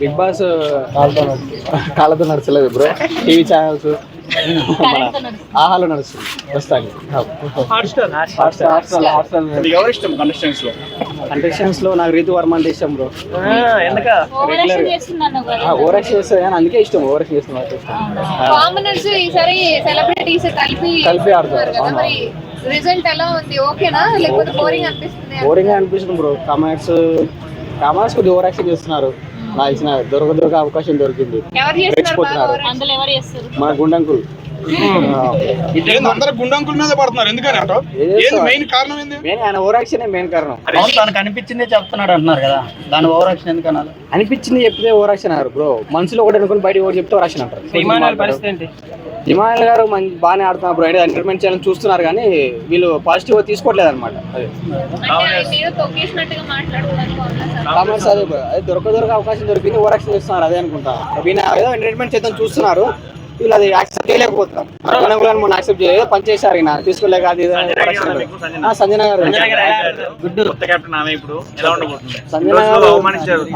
Big boss కాళ్ళతో నడుచలేదు bro. TV channels ఆహాలో నడుస్తుంది ప్రస్తుతానికి. కంటెస్టెంట్స్ లో నాకు రీతు వర్మ అంటే ఇష్టం బ్రో. ఓవరాక్షన్ చేస్తుంది కానీ అందుకే ఇష్టం. ఓవరాక్షన్ చేస్తున్నారు కలిపి ఆడుతున్నారు. రిజల్ట్ ఎలా ఉంది? ఓకేనా లేకపోతే బోరింగ్ అనిపిస్తుంది? బోరింగ్ అనిపిస్తుంది బ్రో. కామెంట్స్ కొద్దిగా ఓవర్ యాక్షన్ చేస్తున్నారు. నాకు ఇచ్చిన దొరక అవకాశం దొరికింది. మన గుండంకుల్ గుండంకుల మీద పడుతున్నారు. ఎందుకని మెయిన్ కారణం ఏంది? ఆయన ఓవర్ యాక్షన్ మెయిన్ కారణం. తనకు అనిపించిందే చెప్తున్నాడు అంటున్నారు కదా, దాని ఓవర్ యాక్షన్ ఎందుకన్నా? అనిపించింది చెప్తే ఓవర్ యాక్షన్ అన్నారు బ్రో. మనసులో ఒకటి అనుకుని బయట ఒకటి చెప్తే ఓవర్ యాక్షన్ అంటారు. పరిస్థితి ఏంటి? హిమాలయ గారు బాగానే ఆడుతున్నారు బ్రో. ఎంటర్టైన్మెంట్ చేయాలని చూస్తున్నారు కానీ వీళ్ళు పాజిటివ్ తీసుకోవట్లేదు అనమాట. అదే దొరక అవకాశం దొరికింది, ఓవర్ యాక్షన్ చేస్తున్నారు. అదే అనుకుంటా. ఏదో ఎంటర్టైన్మెంట్ చేద్దాం చూస్తున్నారు, వీళ్ళు అది యాక్సెప్ట్ చేయలేకపోతున్నారు. మొన్న యాక్సెప్ట్ చేయలేదు, పని చేశారు. ఈయన తీసుకోలేక అది సంజన గారు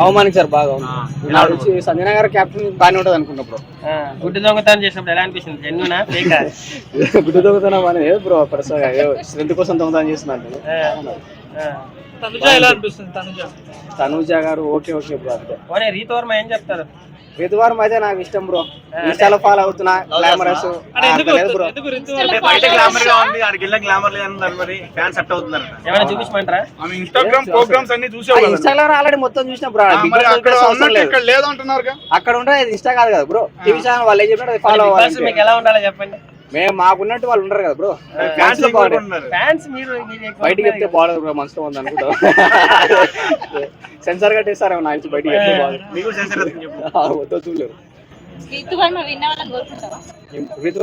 అవమానించారు బాగా. సంజన గారు కెప్టెన్ బాగానే ఉంటుంది అనుకున్నప్పుడు. గుడ్డు దొంగతనం చేసినప్పుడు ఎలా అనిపిస్తుంది? గుడ్డు దొంగతనం అనేది బ్రో పర్సనల్ స్ట్రెంత్ కోసం దొంగతనం చేస్తున్నారు. తనుజ గారు ఓకే బ్రో. అంతే. రీతు వర్మ ఏం చెప్తారు? రీతు వర్మ అయితే నాకు ఇష్టం బ్రో. ఇన్స్టాలో ఫాలో అవుతున్నా. Glamorous bro. ఇన్స్టాగ్రామ్ ఆల్రెడీ మొత్తం చూసిన బ్రో. అక్కడ ఉంటే ఇన్స్టా కాదు కదా బ్రో, టీవీ ఛానల్ వాళ్ళు ఏం చెప్పినట్టు ఫాలో అవ్వాలి. మీకు ఎలా ఉండాలో చెప్పండి. మేము మాకున్నట్టు వాళ్ళు ఉండరు కదా బ్రో. బయటికి చెప్తే బాగుండదు బ్రో, మనసులో ఉంది అనుకుంటా. సెన్సార్ కట్టేస్తారేమో నాకు బయటికి చెప్తే బాగుంది. చూడలేరు. రీతు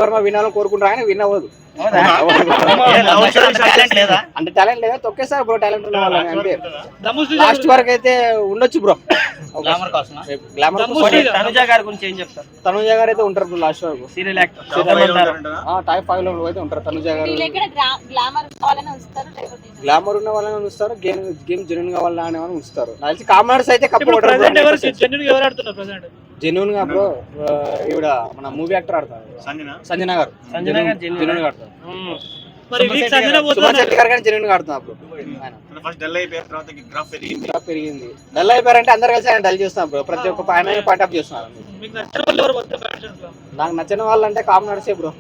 వర్మ వినాలని కోరుకుంటారు కానీ విన్ అవ్వదు. అంటే టాలెంట్ లేదా తొక్కేస్తారు బ్రో. టాలెంట్ ఉన్న వాళ్ళని అంటే లాస్ట్ వరకు అయితే ఉండొచ్చు బ్రో. తనుజ గారి గురించి ఏం చెప్తారు? తనుజ గారు అయితే ఉంటారు బ్రో లాస్ట్ వరకు. టాప్ 5 లో అయితే ఉంటారు తనుజ గారు. గ్లామర్ ఉన్న వాళ్ళని ఉంచుతారు, గేమ్ జెన్యూన్ గా వాళ్ళని ఉంచుతారు. కామనర్స్ అయితే జెన్యూన్ గా బ్రో. ఈవిడ మన మూవీ యాక్టర్ ఆడతారు సంజన గారు. జెన్యూన్ గా ఆడతారు. జెన్యూన్ గా ఆడుతున్నారు బ్రో. పెరిగింది. డల్ అయిపోయారంటే అందరు కలిసి ఆయన డల్ చేస్తున్నారు బ్రో. ప్రతి ఒక్క ఆయన పాయింట్ ఆఫ్ చేస్తున్నారు. నాకు నచ్చిన వాళ్ళు అంటే కామనర్సే బ్రో.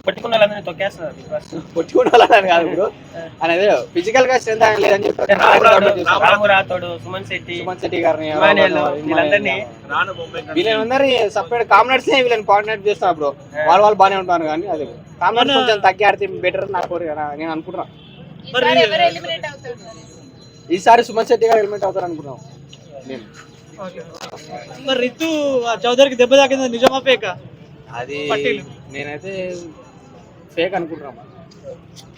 పట్టుకున్న వాళ్ళని కాదు బ్రో. అనేది ఫిజికల్ గా స్ట్రెంత్ ఆయన లేదని చెప్పారు. సుమన్ శెట్టి గారిని వీళ్ళందరినీ సపరేట్ కామనర్స్ వీళ్ళని కోఆర్డినేట్ చేస్తున్నారు బ్రో. వాళ్ళు బాగానే ఉంటారు కానీ అది కామనర్స్ కొంచెం తగ్గి ఆడితే బెటర్ నాకు నేను అనుకుంటున్నా. ఈసారి సుమన్ శెట్టి గారు ఎలిమెంట్ అవుతారు అనుకున్నాం నేను. రితు చౌదరికి దెబ్బ తాకింది, నిజమా ఫేకా? అది నేనైతే ఫేక్ అనుకుంటున్నాం.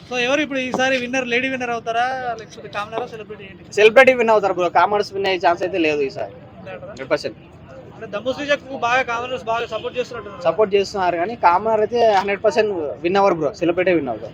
సో ఎవరు ఇప్పుడు ఈసారి విన్నర్? లేడీ విన్నర్ అవుతారా లేకపోతే కామనరా సెలబ్రిటీ? సెలబ్రిటీ విన్ అవుతారు బ్రో. కామనర్స్ విన్ అయ్యే ఛాన్స్ అయితే లేదు ఈసారి 100%. దమ్ము శ్రీజకు బాగా కామనర్స్ బాగా సపోర్ట్ చేస్తున్నారు కానీ కామనర్ అయితే 100% విన్ అవ్వరు బ్రో. సెలబ్రిటీ విన్ అవుతారు.